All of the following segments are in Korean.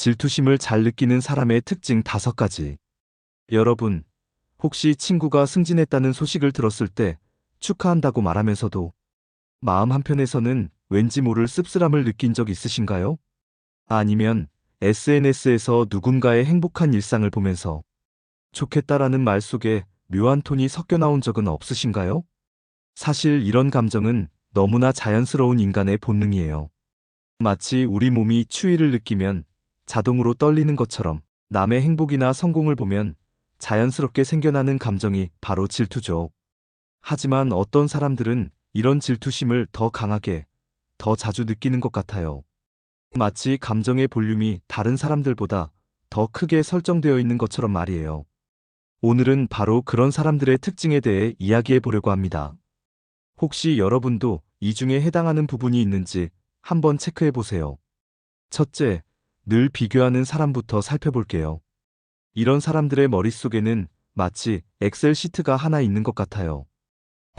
질투심을 잘 느끼는 사람의 특징 5가지. 여러분, 혹시 친구가 승진했다는 소식을 들었을 때 축하한다고 말하면서도 마음 한편에서는 왠지 모를 씁쓸함을 느낀 적 있으신가요? 아니면 SNS에서 누군가의 행복한 일상을 보면서 좋겠다라는 말 속에 묘한 톤이 섞여 나온 적은 없으신가요? 사실 이런 감정은 너무나 자연스러운 인간의 본능이에요. 마치 우리 몸이 추위를 느끼면 자동으로 떨리는 것처럼 남의 행복이나 성공을 보면 자연스럽게 생겨나는 감정이 바로 질투죠. 하지만 어떤 사람들은 이런 질투심을 더 강하게, 더 자주 느끼는 것 같아요. 마치 감정의 볼륨이 다른 사람들보다 더 크게 설정되어 있는 것처럼 말이에요. 오늘은 바로 그런 사람들의 특징에 대해 이야기해 보려고 합니다. 혹시 여러분도 이 중에 해당하는 부분이 있는지 한번 체크해 보세요. 첫째, 늘 비교하는 사람부터 살펴볼게요. 이런 사람들의 머릿속에는 마치 엑셀 시트가 하나 있는 것 같아요.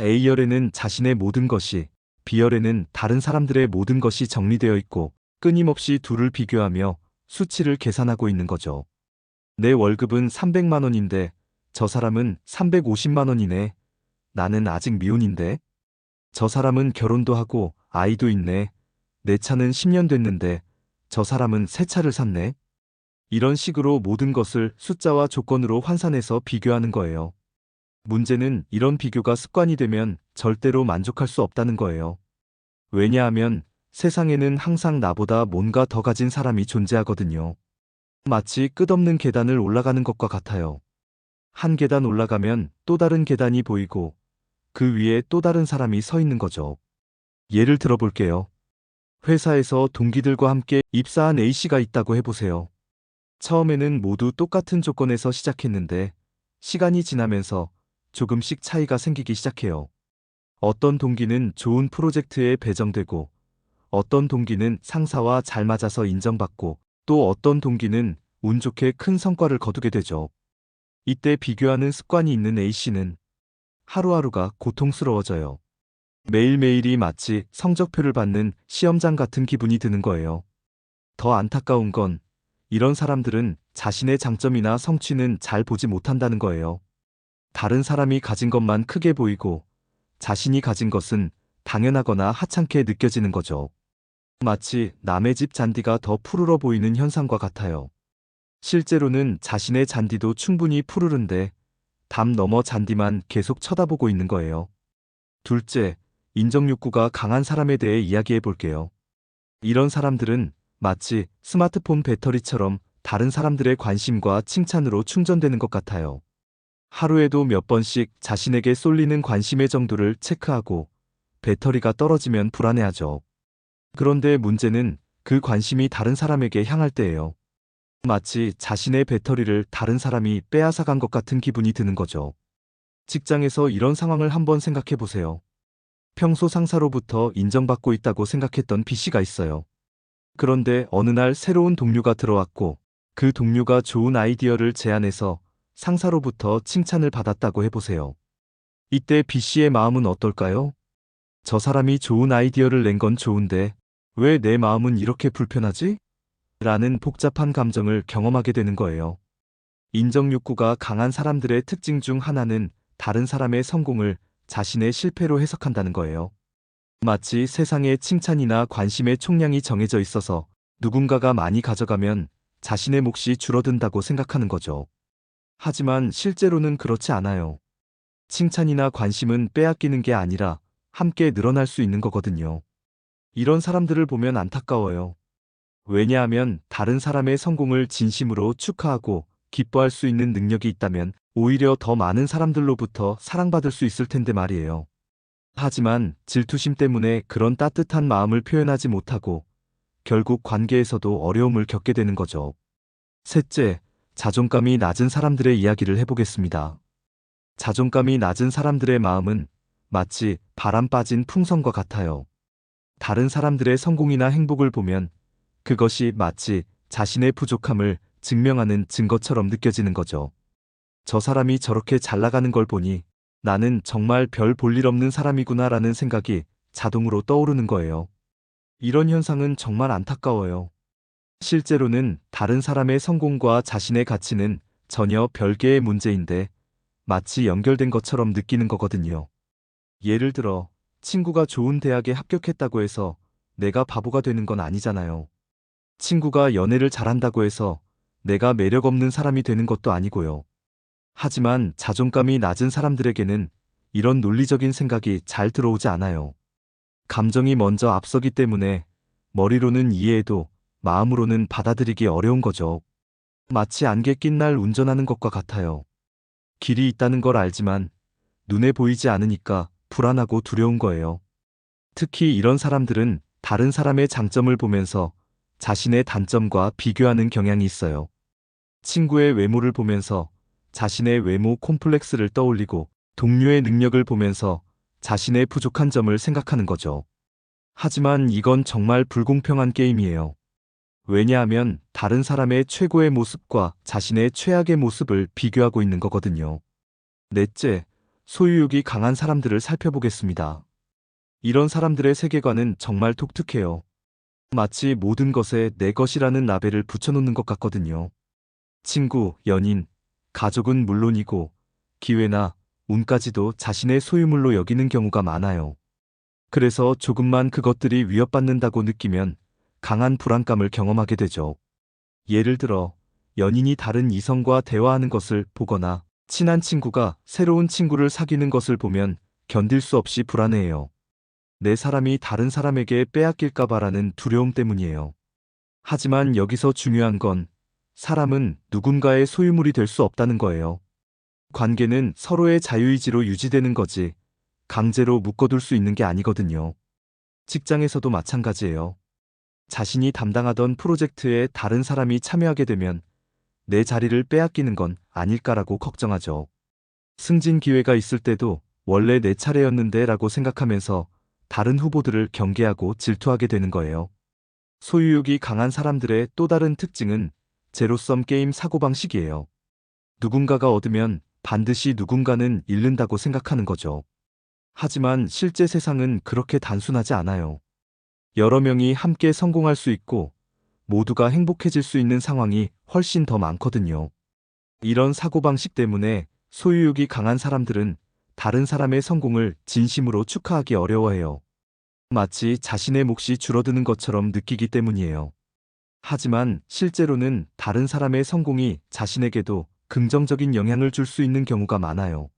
A열에는 자신의 모든 것이, B열에는 다른 사람들의 모든 것이 정리되어 있고 끊임없이 둘을 비교하며 수치를 계산하고 있는 거죠. 내 월급은 300만 원인데 저 사람은 350만 원이네. 나는 아직 미혼인데. 저 사람은 결혼도 하고 아이도 있네. 내 차는 10년 됐는데 저 사람은 새 차를 샀네. 이런 식으로 모든 것을 숫자와 조건으로 환산해서 비교하는 거예요. 문제는 이런 비교가 습관이 되면 절대로 만족할 수 없다는 거예요. 왜냐하면 세상에는 항상 나보다 뭔가 더 가진 사람이 존재하거든요. 마치 끝없는 계단을 올라가는 것과 같아요. 한 계단 올라가면 또 다른 계단이 보이고 그 위에 또 다른 사람이 서 있는 거죠. 예를 들어볼게요. 회사에서 동기들과 함께 입사한 A씨가 있다고 해보세요. 처음에는 모두 똑같은 조건에서 시작했는데 시간이 지나면서 조금씩 차이가 생기기 시작해요. 어떤 동기는 좋은 프로젝트에 배정되고 어떤 동기는 상사와 잘 맞아서 인정받고 또 어떤 동기는 운 좋게 큰 성과를 거두게 되죠. 이때 비교하는 습관이 있는 A씨는 하루하루가 고통스러워져요. 매일매일이 마치 성적표를 받는 시험장 같은 기분이 드는 거예요. 더 안타까운 건 이런 사람들은 자신의 장점이나 성취는 잘 보지 못한다는 거예요. 다른 사람이 가진 것만 크게 보이고 자신이 가진 것은 당연하거나 하찮게 느껴지는 거죠. 마치 남의 집 잔디가 더 푸르러 보이는 현상과 같아요. 실제로는 자신의 잔디도 충분히 푸르른데 담 너머 잔디만 계속 쳐다보고 있는 거예요. 둘째, 인정욕구가 강한 사람에 대해 이야기해 볼게요. 이런 사람들은 마치 스마트폰 배터리처럼 다른 사람들의 관심과 칭찬으로 충전되는 것 같아요. 하루에도 몇 번씩 자신에게 쏠리는 관심의 정도를 체크하고 배터리가 떨어지면 불안해하죠. 그런데 문제는 그 관심이 다른 사람에게 향할 때예요. 마치 자신의 배터리를 다른 사람이 빼앗아간 것 같은 기분이 드는 거죠. 직장에서 이런 상황을 한번 생각해 보세요. 평소 상사로부터 인정받고 있다고 생각했던 B씨가 있어요. 그런데 어느 날 새로운 동료가 들어왔고 그 동료가 좋은 아이디어를 제안해서 상사로부터 칭찬을 받았다고 해보세요. 이때 B씨의 마음은 어떨까요? 저 사람이 좋은 아이디어를 낸 건 좋은데 왜 내 마음은 이렇게 불편하지? 라는 복잡한 감정을 경험하게 되는 거예요. 인정 욕구가 강한 사람들의 특징 중 하나는 다른 사람의 성공을 자신의 실패로 해석한다는 거예요. 마치 세상에 칭찬이나 관심의 총량이 정해져 있어서 누군가가 많이 가져가면 자신의 몫이 줄어든다고 생각하는 거죠. 하지만 실제로는 그렇지 않아요. 칭찬이나 관심은 빼앗기는 게 아니라 함께 늘어날 수 있는 거거든요. 이런 사람들을 보면 안타까워요. 왜냐하면 다른 사람의 성공을 진심으로 축하하고 기뻐할 수 있는 능력이 있다면 오히려 더 많은 사람들로부터 사랑받을 수 있을 텐데 말이에요. 하지만 질투심 때문에 그런 따뜻한 마음을 표현하지 못하고 결국 관계에서도 어려움을 겪게 되는 거죠. 셋째, 자존감이 낮은 사람들의 이야기를 해보겠습니다. 자존감이 낮은 사람들의 마음은 마치 바람 빠진 풍선과 같아요. 다른 사람들의 성공이나 행복을 보면 그것이 마치 자신의 부족함을 증명하는 증거처럼 느껴지는 거죠. 저 사람이 저렇게 잘 나가는 걸 보니 나는 정말 별 볼 일 없는 사람이구나라는 생각이 자동으로 떠오르는 거예요. 이런 현상은 정말 안타까워요. 실제로는 다른 사람의 성공과 자신의 가치는 전혀 별개의 문제인데 마치 연결된 것처럼 느끼는 거거든요. 예를 들어, 친구가 좋은 대학에 합격했다고 해서 내가 바보가 되는 건 아니잖아요. 친구가 연애를 잘한다고 해서 내가 매력 없는 사람이 되는 것도 아니고요. 하지만 자존감이 낮은 사람들에게는 이런 논리적인 생각이 잘 들어오지 않아요. 감정이 먼저 앞서기 때문에 머리로는 이해해도 마음으로는 받아들이기 어려운 거죠. 마치 안개 낀 날 운전하는 것과 같아요. 길이 있다는 걸 알지만 눈에 보이지 않으니까 불안하고 두려운 거예요. 특히 이런 사람들은 다른 사람의 장점을 보면서 자신의 단점과 비교하는 경향이 있어요. 친구의 외모를 보면서 자신의 외모 콤플렉스를 떠올리고 동료의 능력을 보면서 자신의 부족한 점을 생각하는 거죠. 하지만 이건 정말 불공평한 게임이에요. 왜냐하면 다른 사람의 최고의 모습과 자신의 최악의 모습을 비교하고 있는 거거든요. 넷째, 소유욕이 강한 사람들을 살펴보겠습니다. 이런 사람들의 세계관은 정말 독특해요. 마치 모든 것에 내 것이라는 라벨을 붙여놓는 것 같거든요. 친구, 연인, 가족은 물론이고 기회나 운까지도 자신의 소유물로 여기는 경우가 많아요. 그래서 조금만 그것들이 위협받는다고 느끼면 강한 불안감을 경험하게 되죠. 예를 들어, 연인이 다른 이성과 대화하는 것을 보거나 친한 친구가 새로운 친구를 사귀는 것을 보면 견딜 수 없이 불안해해요. 내 사람이 다른 사람에게 빼앗길까봐라는 두려움 때문이에요. 하지만 여기서 중요한 건 사람은 누군가의 소유물이 될 수 없다는 거예요. 관계는 서로의 자유의지로 유지되는 거지 강제로 묶어둘 수 있는 게 아니거든요. 직장에서도 마찬가지예요. 자신이 담당하던 프로젝트에 다른 사람이 참여하게 되면 내 자리를 빼앗기는 건 아닐까라고 걱정하죠. 승진 기회가 있을 때도 원래 내 차례였는데 라고 생각하면서 다른 후보들을 경계하고 질투하게 되는 거예요. 소유욕이 강한 사람들의 또 다른 특징은 제로섬 게임 사고방식이에요. 누군가가 얻으면 반드시 누군가는 잃는다고 생각하는 거죠. 하지만 실제 세상은 그렇게 단순하지 않아요. 여러 명이 함께 성공할 수 있고 모두가 행복해질 수 있는 상황이 훨씬 더 많거든요. 이런 사고방식 때문에 소유욕이 강한 사람들은 다른 사람의 성공을 진심으로 축하하기 어려워해요. 마치 자신의 몫이 줄어드는 것처럼 느끼기 때문이에요. 하지만 실제로는 다른 사람의 성공이 자신에게도 긍정적인 영향을 줄 수 있는 경우가 많아요.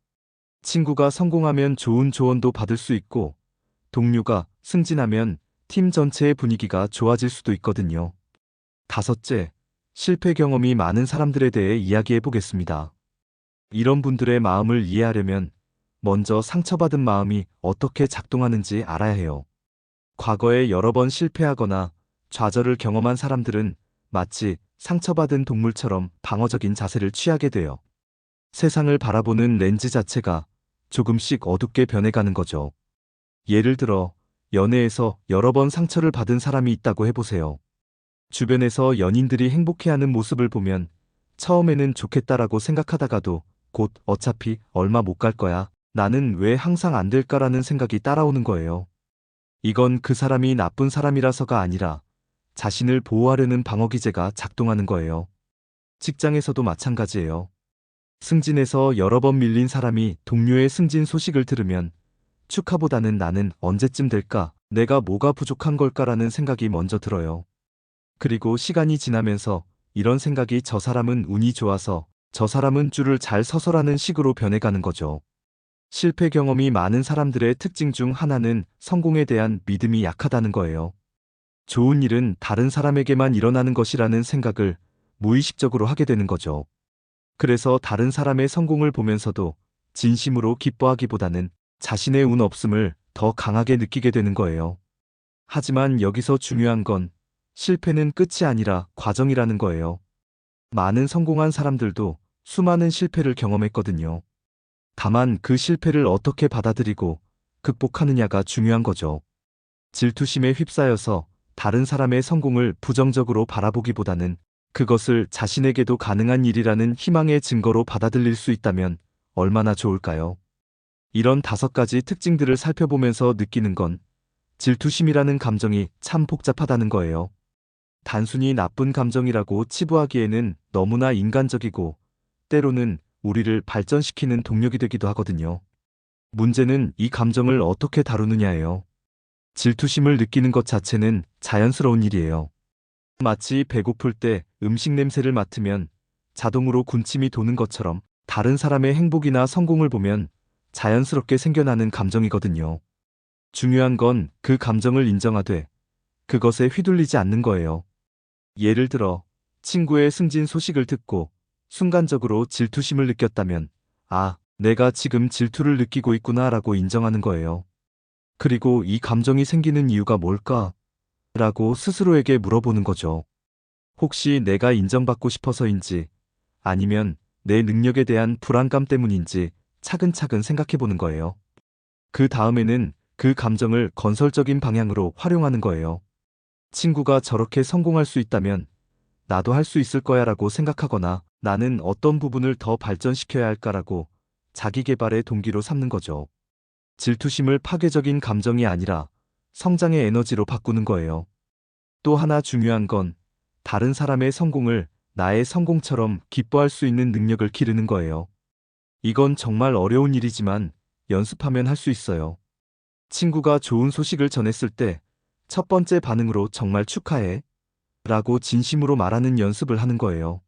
친구가 성공하면 좋은 조언도 받을 수 있고, 동료가 승진하면 팀 전체의 분위기가 좋아질 수도 있거든요. 다섯째, 실패 경험이 많은 사람들에 대해 이야기해 보겠습니다. 이런 분들의 마음을 이해하려면 먼저 상처받은 마음이 어떻게 작동하는지 알아야 해요. 과거에 여러 번 실패하거나 좌절을 경험한 사람들은 마치 상처받은 동물처럼 방어적인 자세를 취하게 돼요. 세상을 바라보는 렌즈 자체가 조금씩 어둡게 변해가는 거죠. 예를 들어, 연애에서 여러 번 상처를 받은 사람이 있다고 해보세요. 주변에서 연인들이 행복해하는 모습을 보면 처음에는 좋겠다라고 생각하다가도 곧 어차피 얼마 못 갈 거야. 나는 왜 항상 안 될까라는 생각이 따라오는 거예요. 이건 그 사람이 나쁜 사람이라서가 아니라 자신을 보호하려는 방어기제가 작동하는 거예요. 직장에서도 마찬가지예요. 승진해서 여러 번 밀린 사람이 동료의 승진 소식을 들으면 축하보다는 나는 언제쯤 될까, 내가 뭐가 부족한 걸까라는 생각이 먼저 들어요. 그리고 시간이 지나면서 이런 생각이 저 사람은 운이 좋아서 저 사람은 줄을 잘 서서라는 식으로 변해가는 거죠. 실패 경험이 많은 사람들의 특징 중 하나는 성공에 대한 믿음이 약하다는 거예요. 좋은 일은 다른 사람에게만 일어나는 것이라는 생각을 무의식적으로 하게 되는 거죠. 그래서 다른 사람의 성공을 보면서도 진심으로 기뻐하기보다는 자신의 운 없음을 더 강하게 느끼게 되는 거예요. 하지만 여기서 중요한 건 실패는 끝이 아니라 과정이라는 거예요. 많은 성공한 사람들도 수많은 실패를 경험했거든요. 다만 그 실패를 어떻게 받아들이고 극복하느냐가 중요한 거죠. 질투심에 휩싸여서 다른 사람의 성공을 부정적으로 바라보기보다는 그것을 자신에게도 가능한 일이라는 희망의 증거로 받아들일 수 있다면 얼마나 좋을까요? 이런 5가지 특징들을 살펴보면서 느끼는 건 질투심이라는 감정이 참 복잡하다는 거예요. 단순히 나쁜 감정이라고 치부하기에는 너무나 인간적이고 때로는 우리를 발전시키는 동력이 되기도 하거든요. 문제는 이 감정을 어떻게 다루느냐예요. 질투심을 느끼는 것 자체는 자연스러운 일이에요. 마치 배고플 때 음식 냄새를 맡으면 자동으로 군침이 도는 것처럼 다른 사람의 행복이나 성공을 보면 자연스럽게 생겨나는 감정이거든요. 중요한 건 그 감정을 인정하되 그것에 휘둘리지 않는 거예요. 예를 들어 친구의 승진 소식을 듣고 순간적으로 질투심을 느꼈다면 아, 내가 지금 질투를 느끼고 있구나라고 인정하는 거예요. 그리고 이 감정이 생기는 이유가 뭘까? 라고 스스로에게 물어보는 거죠. 혹시 내가 인정받고 싶어서인지 아니면 내 능력에 대한 불안감 때문인지 차근차근 생각해 보는 거예요. 그 다음에는 그 감정을 건설적인 방향으로 활용하는 거예요. 친구가 저렇게 성공할 수 있다면 나도 할 수 있을 거야 라고 생각하거나 나는 어떤 부분을 더 발전시켜야 할까라고 자기 개발의 동기로 삼는 거죠. 질투심을 파괴적인 감정이 아니라 성장의 에너지로 바꾸는 거예요. 또 하나 중요한 건 다른 사람의 성공을 나의 성공처럼 기뻐할 수 있는 능력을 기르는 거예요. 이건 정말 어려운 일이지만 연습하면 할 수 있어요. 친구가 좋은 소식을 전했을 때 첫 번째 반응으로 정말 축하해 라고 진심으로 말하는 연습을 하는 거예요.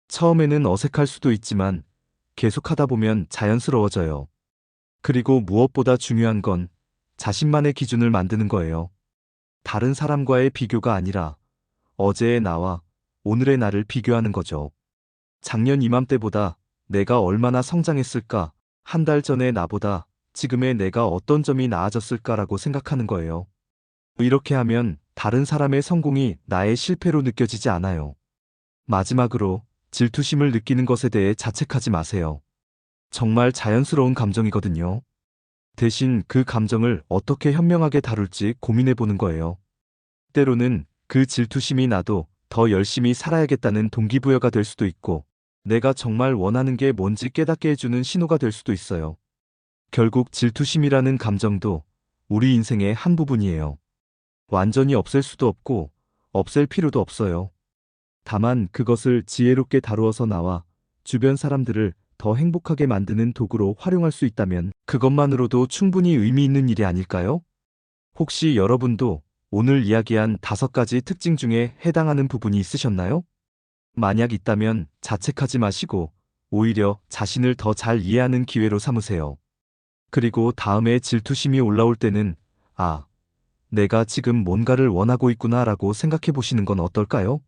처음에는 어색할 수도 있지만 계속하다 보면 자연스러워져요. 그리고 무엇보다 중요한 건 자신만의 기준을 만드는 거예요. 다른 사람과의 비교가 아니라 어제의 나와 오늘의 나를 비교하는 거죠. 작년 이맘때보다 내가 얼마나 성장했을까? 한 달 전의 나보다 지금의 내가 어떤 점이 나아졌을까라고 생각하는 거예요. 이렇게 하면 다른 사람의 성공이 나의 실패로 느껴지지 않아요. 마지막으로 질투심을 느끼는 것에 대해 자책하지 마세요. 정말 자연스러운 감정이거든요. 대신 그 감정을 어떻게 현명하게 다룰지 고민해 보는 거예요. 때로는 그 질투심이 나도 더 열심히 살아야겠다는 동기부여가 될 수도 있고, 내가 정말 원하는 게 뭔지 깨닫게 해주는 신호가 될 수도 있어요. 결국 질투심이라는 감정도 우리 인생의 한 부분이에요. 완전히 없앨 수도 없고, 없앨 필요도 없어요. 다만 그것을 지혜롭게 다루어서 나와 주변 사람들을 더 행복하게 만드는 도구로 활용할 수 있다면 그것만으로도 충분히 의미 있는 일이 아닐까요? 혹시 여러분도 오늘 이야기한 5가지 특징 중에 해당하는 부분이 있으셨나요? 만약 있다면 자책하지 마시고 오히려 자신을 더 잘 이해하는 기회로 삼으세요. 그리고 다음에 질투심이 올라올 때는 아, 내가 지금 뭔가를 원하고 있구나라고 생각해 보시는 건 어떨까요?